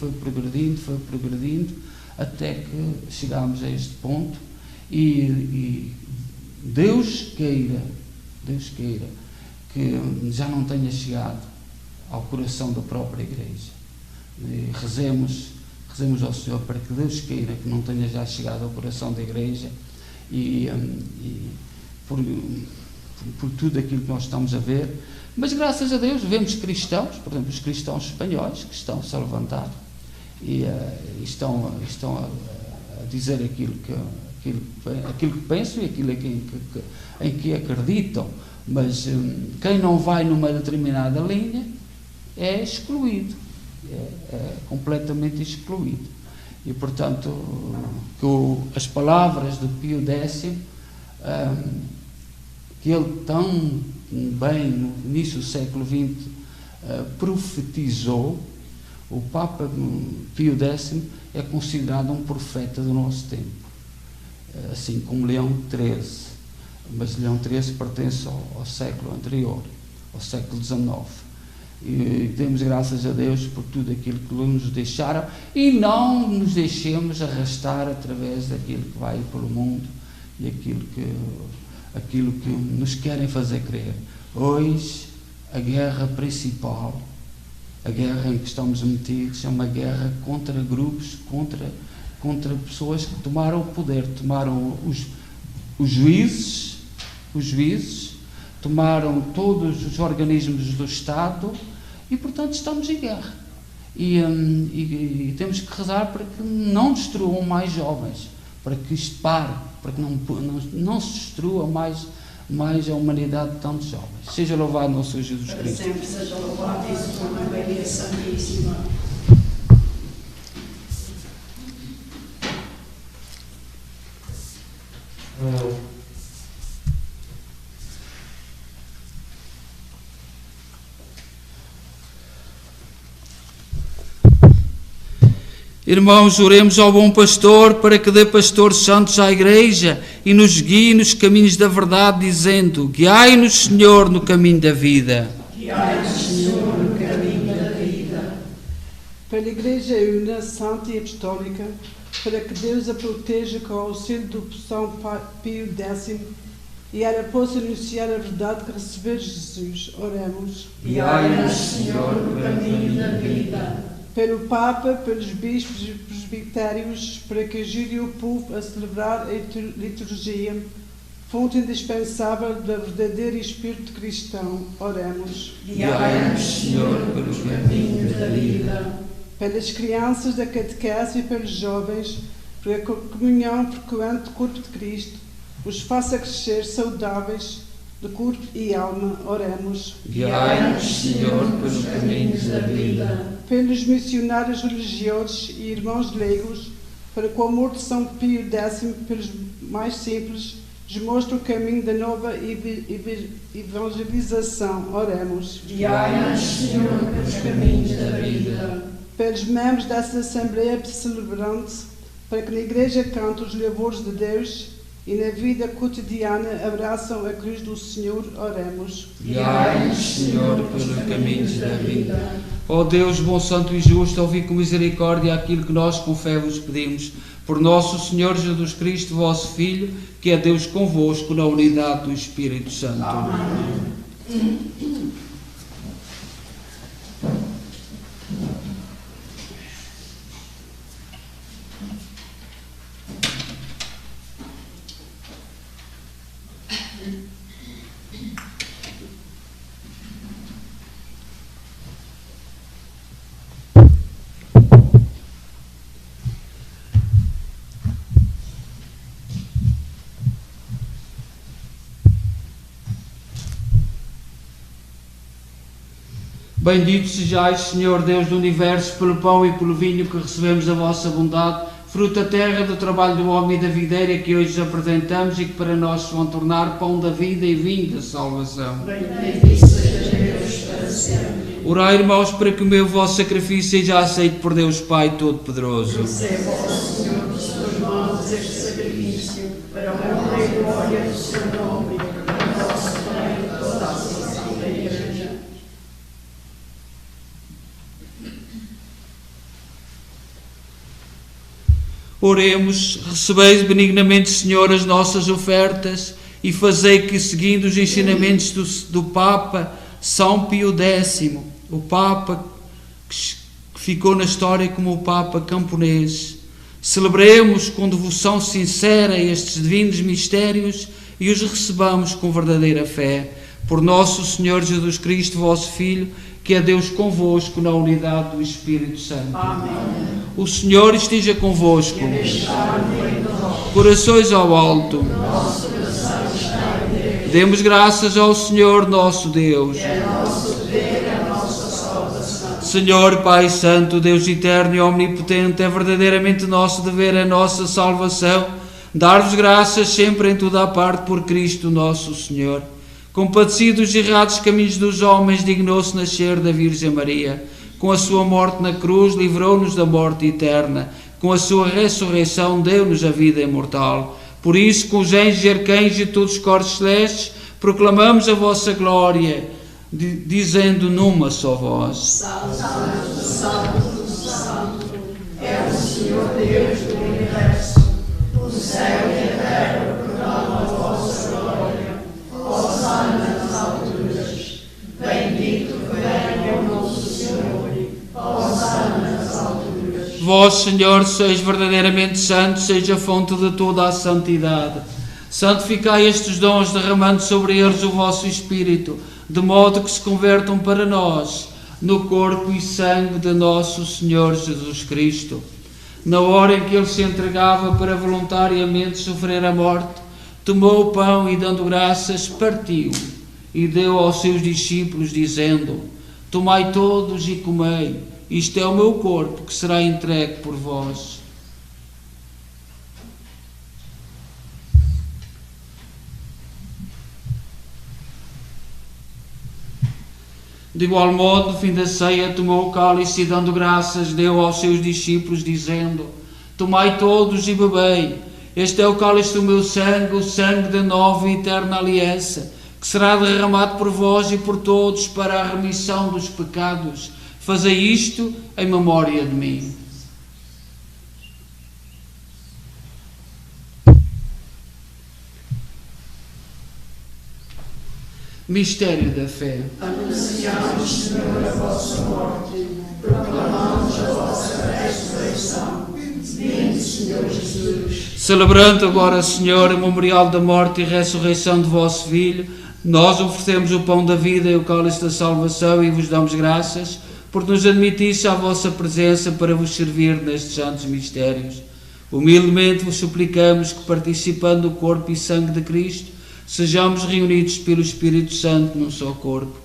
S7: até que chegámos a este ponto, e Deus queira que já não tenha chegado ao coração da própria Igreja. E rezemos ao Senhor para que Deus queira que não tenha já chegado ao coração da Igreja, e por tudo aquilo que nós estamos a ver. Mas graças a Deus vemos cristãos, por exemplo, os cristãos espanhóis, que estão-se a levantar e estão a dizer aquilo que pensam e aquilo em que acreditam. Mas quem não vai numa determinada linha é excluído, é completamente excluído. E, portanto, as palavras de Pio X, que ele tão bem, no início do século XX, profetizou, o Papa Pio X é considerado um profeta do nosso tempo, assim como Leão XIII. Mas Leão XIII pertence ao século anterior, ao século XIX. E demos graças a Deus por tudo aquilo que nos deixaram, e não nos deixemos arrastar através daquilo que vai pelo mundo e aquilo que nos querem fazer crer. Hoje, a guerra principal, a guerra em que estamos metidos, é uma guerra contra grupos, contra pessoas que tomaram o poder, tomaram os juízes, tomaram todos os organismos do Estado, e, portanto, estamos em guerra. E temos que rezar para que não destruam mais jovens, para que isto pare, para que não se destrua mais a humanidade de tantos jovens. Seja louvado nosso Senhor Jesus Cristo.
S8: Sempre seja louvado e Sua Maria Santíssima.
S7: Irmãos, oremos ao bom pastor para que dê pastores santos à Igreja e nos guie nos caminhos da verdade, dizendo: guiai-nos, Senhor, no caminho da vida.
S8: Guiai-nos, Senhor, no caminho da vida.
S9: pela Igreja Una, Santa e Apostólica, para que Deus a proteja com o auxílio do São Pio X e ela possa anunciar a verdade que recebeu Jesus. Oremos.
S10: Guiai-nos, Senhor, no caminho da vida.
S9: Pelo Papa, pelos bispos e presbitérios, para que ajudem o povo a celebrar a liturgia, fonte indispensável do verdadeiro espírito cristão. Oremos.
S10: Guiai-nos, Senhor, pelo caminho da vida.
S9: Pelas crianças da catequese e pelos jovens, para que a comunhão frequente do corpo de Cristo os faça crescer saudáveis de corpo e alma. Oremos.
S10: Guiai-nos, Senhor, pelos caminhos da vida.
S9: Pelos missionários religiosos e irmãos leigos, para que o amor de São Pio X, pelos mais simples, nos mostre o caminho da nova evangelização. Oremos.
S10: Guiai-nos, Senhor, pelos caminhos da vida.
S9: Pelos membros desta Assembleia celebrante, para que na Igreja cantem os louvores de Deus e na vida cotidiana abraçam a cruz do Senhor. Oremos.
S10: Guiai-nos, Senhor, pelos caminhos da vida.
S7: Ó Deus, bom, santo e justo, ouvi com misericórdia aquilo que nós com fé vos pedimos. Por nosso Senhor Jesus Cristo, vosso Filho, que é Deus convosco na unidade do Espírito Santo. Amém. Bendito sejais, Senhor Deus do Universo, pelo pão e pelo vinho que recebemos da vossa bondade, fruto da terra, do trabalho do homem e da videira que hoje vos apresentamos e que para nós se vão tornar pão da vida e vinho da salvação.
S10: Bendito seja Deus para sempre.
S7: Orai, irmãos, para que o meu vosso sacrifício seja aceito por Deus Pai Todo-Poderoso.
S10: Receba, ó Senhor, de suas mãos este sacrifício, para a honra e glória do seu nome, para o nosso bem e toda a santa Igreja.
S7: Oremos, recebeis benignamente, Senhor, as nossas ofertas e fazei que, seguindo os ensinamentos do Papa São Pio X, o Papa que ficou na história como o Papa camponês, celebremos com devoção sincera estes divinos mistérios e os recebamos com verdadeira fé. Por nosso Senhor Jesus Cristo, vosso Filho, que é Deus convosco na unidade do Espírito Santo.
S10: Amém.
S7: O Senhor esteja convosco. Corações ao alto. Demos graças ao Senhor nosso Deus. Senhor Pai Santo, Deus eterno e omnipotente, é verdadeiramente nosso dever, a nossa salvação, dar-vos graças sempre em toda a parte por Cristo nosso Senhor. Compadecido dos errados caminhos dos homens, dignou-se nascer da Virgem Maria. Com a sua morte na cruz, livrou-nos da morte eterna. Com a sua ressurreição, deu-nos a vida imortal. Por isso, com os anjos e arcanjos e todos os corpos celestes, proclamamos a vossa glória, dizendo numa só voz:
S10: Santo, Santo, Santo, Santo, é o Senhor Deus do universo. O céu e a terra proclamam a vossa glória. Hosana nas alturas. Bendito venha o nosso Senhor. Hosana nas alturas.
S7: Vós, Senhor, sois verdadeiramente santo, seja a fonte de toda a santidade. Santificai estes dons, derramando sobre eles o vosso Espírito, de modo que se convertam para nós no corpo e sangue de nosso Senhor Jesus Cristo. Na hora em que ele se entregava para voluntariamente sofrer a morte, tomou o pão e, dando graças, partiu e deu aos seus discípulos, dizendo: Tomai todos e comei, isto é o meu corpo que será entregue por vós. De igual modo, no fim da ceia, tomou o cálice e, dando graças, deu aos seus discípulos, dizendo: Tomai todos e bebei. Este é o cálice do meu sangue, o sangue da nova e eterna aliança, que será derramado por vós e por todos para a remissão dos pecados. Fazei isto em memória de mim. Mistério da fé.
S10: Anunciamos, Senhor, a vossa morte, proclamamos a vossa ressurreição. Vinde, Senhor Jesus.
S7: Celebrando agora, Senhor, o memorial da morte e ressurreição de vosso Filho, nós oferecemos o pão da vida e o cálice da salvação e vos damos graças por nos admitisse à vossa presença para vos servir nestes santos mistérios. Humildemente vos suplicamos que, participando do corpo e sangue de Cristo, sejamos reunidos pelo Espírito Santo num só corpo.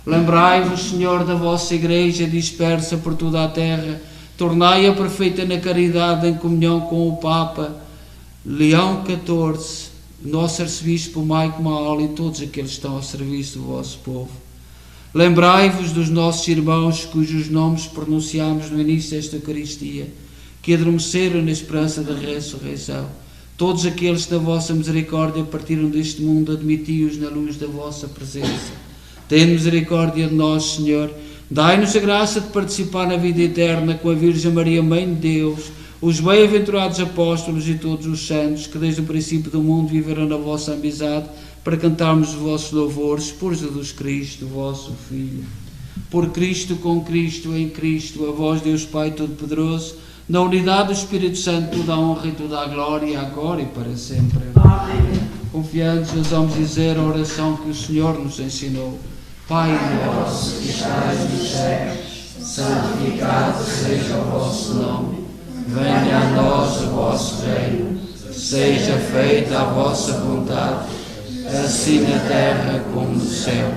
S7: Lembrai-vos, Senhor, da vossa Igreja dispersa por toda a terra, tornai-a perfeita na caridade em comunhão com o Papa Leão XIV, nosso arcebispo Maico Maol e todos aqueles que estão ao serviço do vosso povo. Lembrai-vos dos nossos irmãos cujos nomes pronunciámos no início desta Eucaristia, que adormeceram na esperança da ressurreição. Todos aqueles que da vossa misericórdia partiram deste mundo, admiti-os na luz da vossa presença. Tende misericórdia de nós, Senhor. Dai-nos a graça de participar na vida eterna com a Virgem Maria, Mãe de Deus, os bem-aventurados apóstolos e todos os santos que desde o princípio do mundo viveram na vossa amizade, para cantarmos os vossos louvores por Jesus Cristo, vosso Filho. Por Cristo, com Cristo, em Cristo, a vós, Deus Pai Todo-Poderoso, na unidade do Espírito Santo, toda a honra e toda a glória, agora e para sempre.
S10: Amém.
S7: Confiantes, ousamos dizer a oração que o Senhor nos ensinou. Pai nosso que estais nos céus, santificado seja o vosso nome. Venha a nós o vosso reino. Seja feita a vossa vontade, assim na terra como no céu.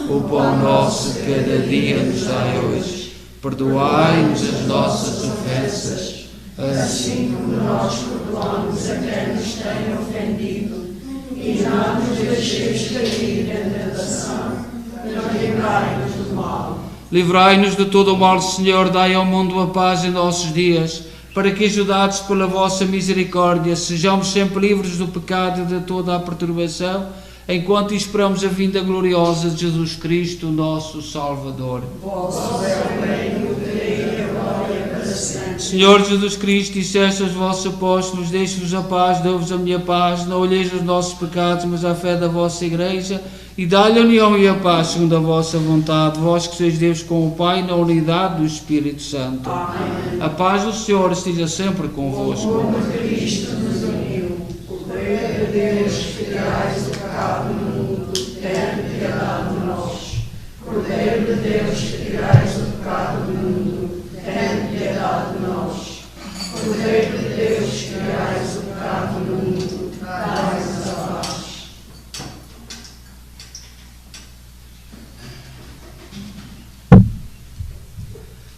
S7: O pão nosso de cada dia nos dai hoje. Perdoai-nos as nossas ofensas,
S10: assim como nós perdoamos a quem nos tem ofendido. E não nos deixeis cair em tentação, mas livrai-nos do mal.
S7: Livrai-nos de todo o mal, Senhor, dai ao mundo a paz em nossos dias, para que, ajudados pela vossa misericórdia, sejamos sempre livres do pecado e de toda a perturbação, enquanto esperamos a vinda gloriosa de Jesus Cristo, nosso Salvador.
S10: Vosso é o reino, o poder e a glória para sempre.
S7: Senhor Jesus Cristo, disseste aos vossos apóstolos: deixo-vos a paz, dou-vos a minha paz, não olheis os nossos pecados, mas a fé da vossa Igreja, e dá-lhe a união e a paz segundo a vossa vontade, vós que sois Deus com o Pai, na unidade do Espírito Santo.
S10: Amém.
S7: A paz do Senhor esteja sempre convosco.
S10: O amor de Cristo nos uniu, o poder de Deus que tirais o pecado no mundo, tem piedade de nós. Cordeiro de Deus que tirais o pecado do mundo, tem piedade de nós. Cordeiro de Deus que tirais o pecado do mundo, dai-nos a paz.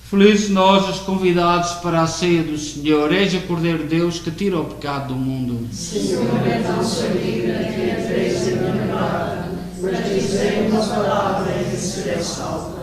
S7: Felizes nós, os convidados para a ceia do Senhor. Eis o Cordeiro de Deus que tira o pecado do mundo.
S10: Senhor, não sou digna que entreis em minha morada, mas dizei uma palavra e serei salva.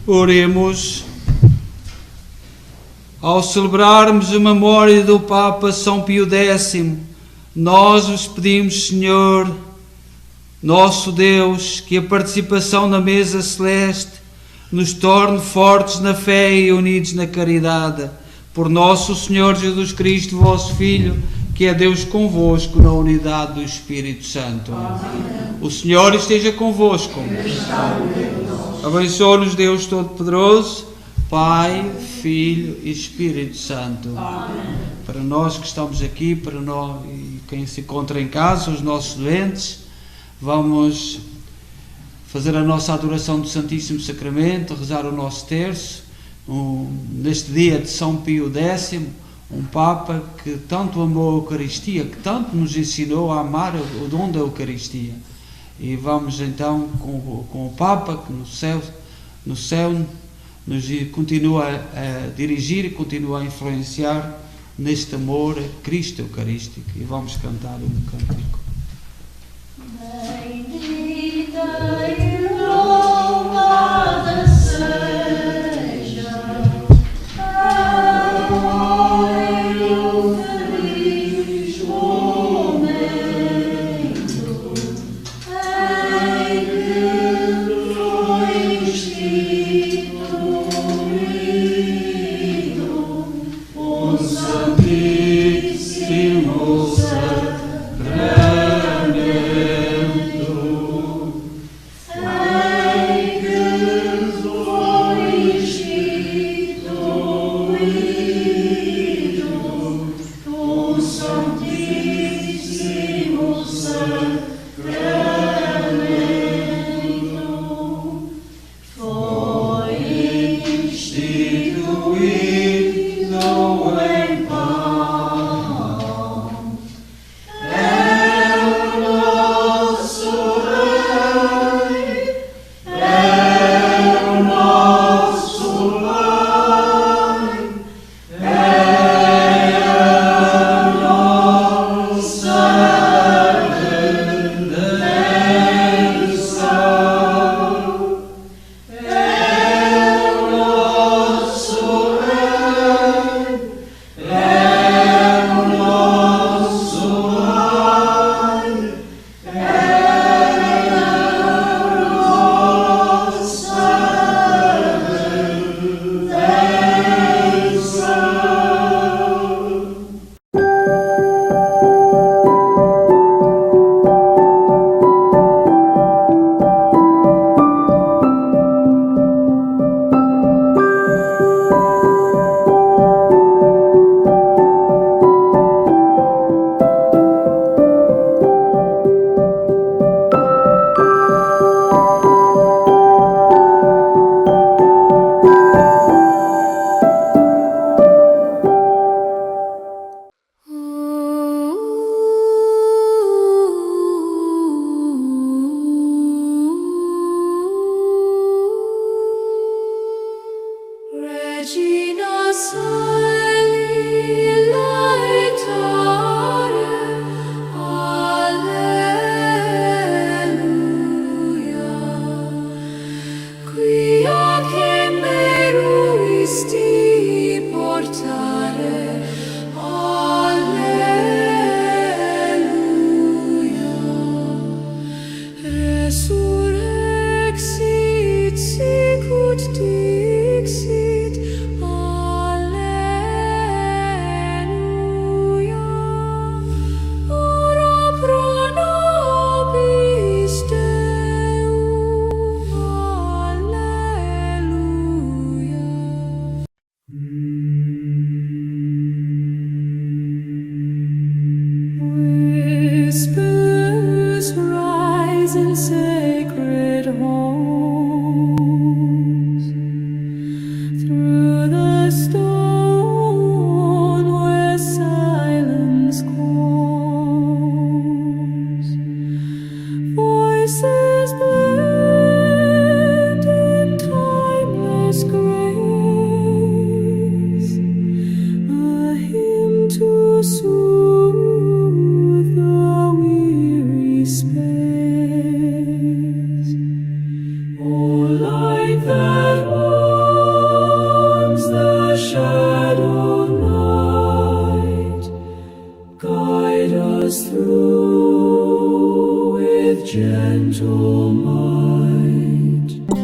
S7: Oremos. Ao celebrarmos a memória do Papa São Pio X, nós vos pedimos, Senhor, nosso Deus, que a participação na mesa celeste nos torne fortes na fé e unidos na caridade. Por nosso Senhor Jesus Cristo, vosso Filho, que é Deus convosco na unidade do Espírito Santo. Amém. O Senhor esteja convosco. Abençoe-nos Deus Todo-Poderoso, Pai, Filho e Espírito Santo. Amém. Para nós que estamos aqui, para nós e quem se encontra em casa, os nossos doentes, vamos fazer a nossa adoração do Santíssimo Sacramento, rezar o nosso terço, neste dia de São Pio X, um Papa que tanto amou a Eucaristia, que tanto nos ensinou a amar o dom da Eucaristia. E vamos então com o Papa que no céu nos continua a dirigir e continua a influenciar neste amor a Cristo Eucarístico. E vamos cantar um cântico.
S10: Bendita e louvada seja agora e no feliz momento em que foi instituído o Santíssimo Sacramento.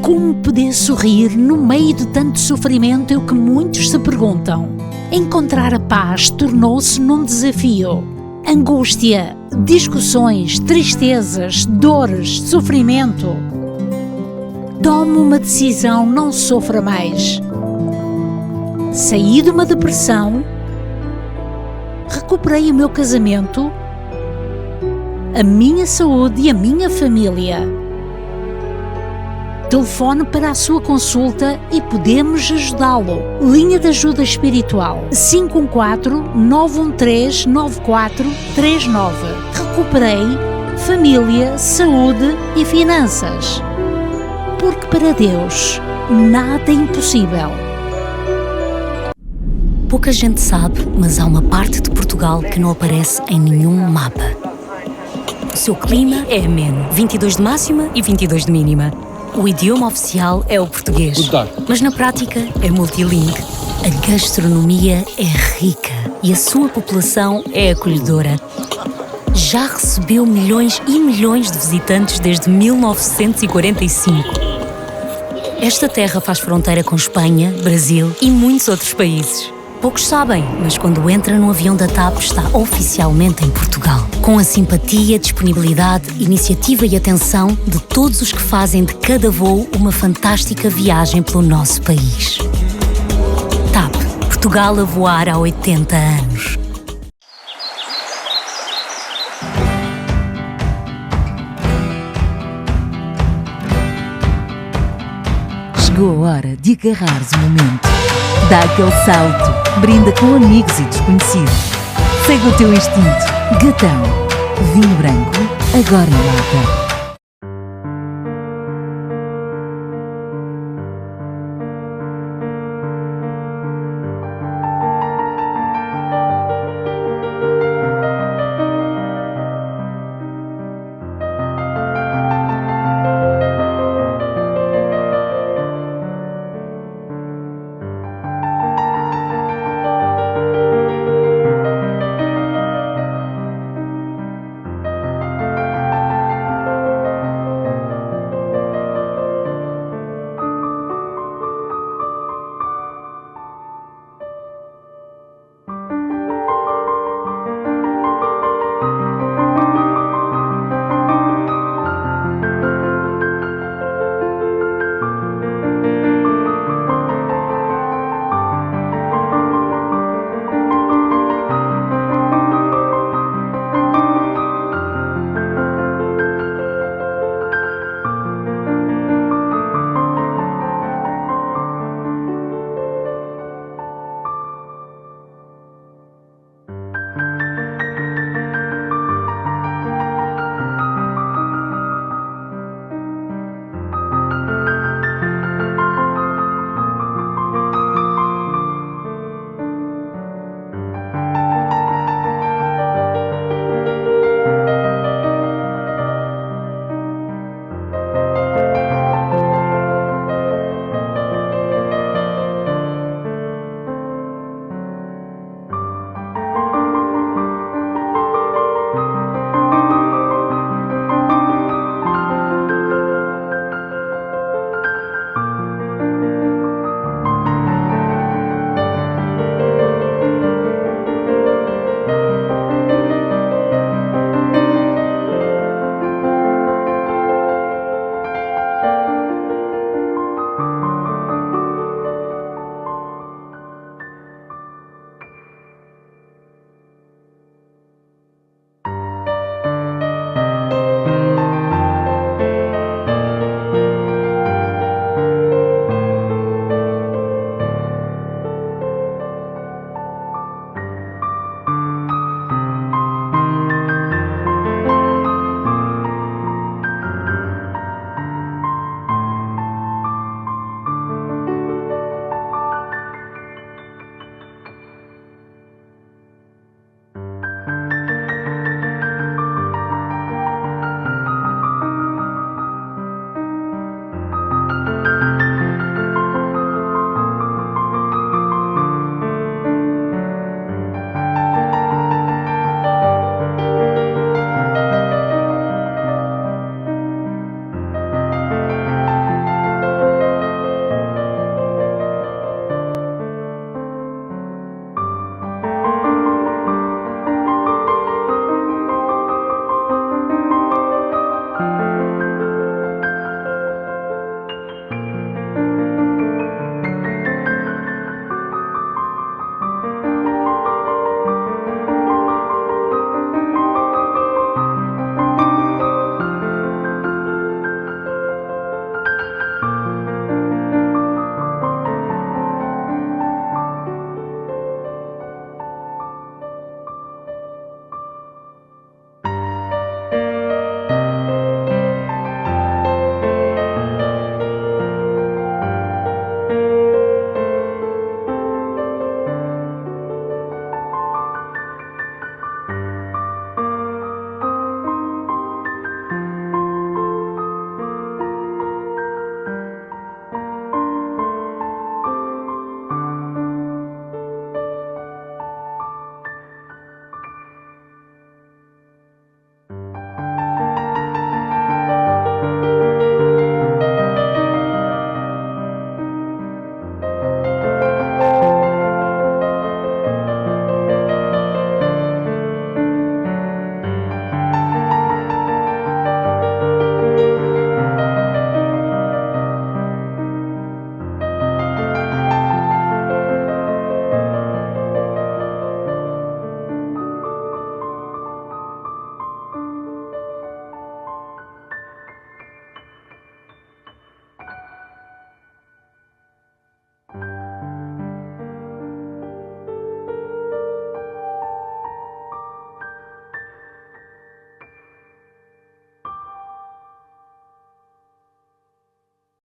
S4: Como poder sorrir no meio de tanto sofrimento é o que muitos se perguntam. Encontrar a paz tornou-se num desafio. Angústia, discussões, tristezas, dores, sofrimento. Tome uma decisão, não sofra mais. Saí de uma depressão, recuperei o meu casamento, a minha saúde e a minha família. Telefone para a sua consulta e podemos ajudá-lo. Linha de ajuda espiritual 514-913-9439. Recuperei família, saúde e finanças. Porque para Deus nada é impossível.
S6: Pouca gente sabe, mas há uma parte de Portugal que não aparece em nenhum mapa. O seu clima é ameno, 22 de máxima e 22 de mínima. O idioma oficial é o português, mas na prática é multilingue. A gastronomia é rica e a sua população é acolhedora. Já recebeu milhões e milhões de visitantes desde 1945. Esta terra faz fronteira com Espanha, Brasil e muitos outros países. Poucos sabem, mas quando entra no avião da TAP está oficialmente em Portugal. Com a simpatia, disponibilidade, iniciativa e atenção de todos os que fazem de cada voo uma fantástica viagem pelo nosso país. TAP, Portugal a voar há 80 anos.
S11: Chegou a hora de agarrares o momento. Dá aquele salto, brinda com amigos e desconhecidos. Segue o teu instinto. Gatão, vinho branco, agora em lata.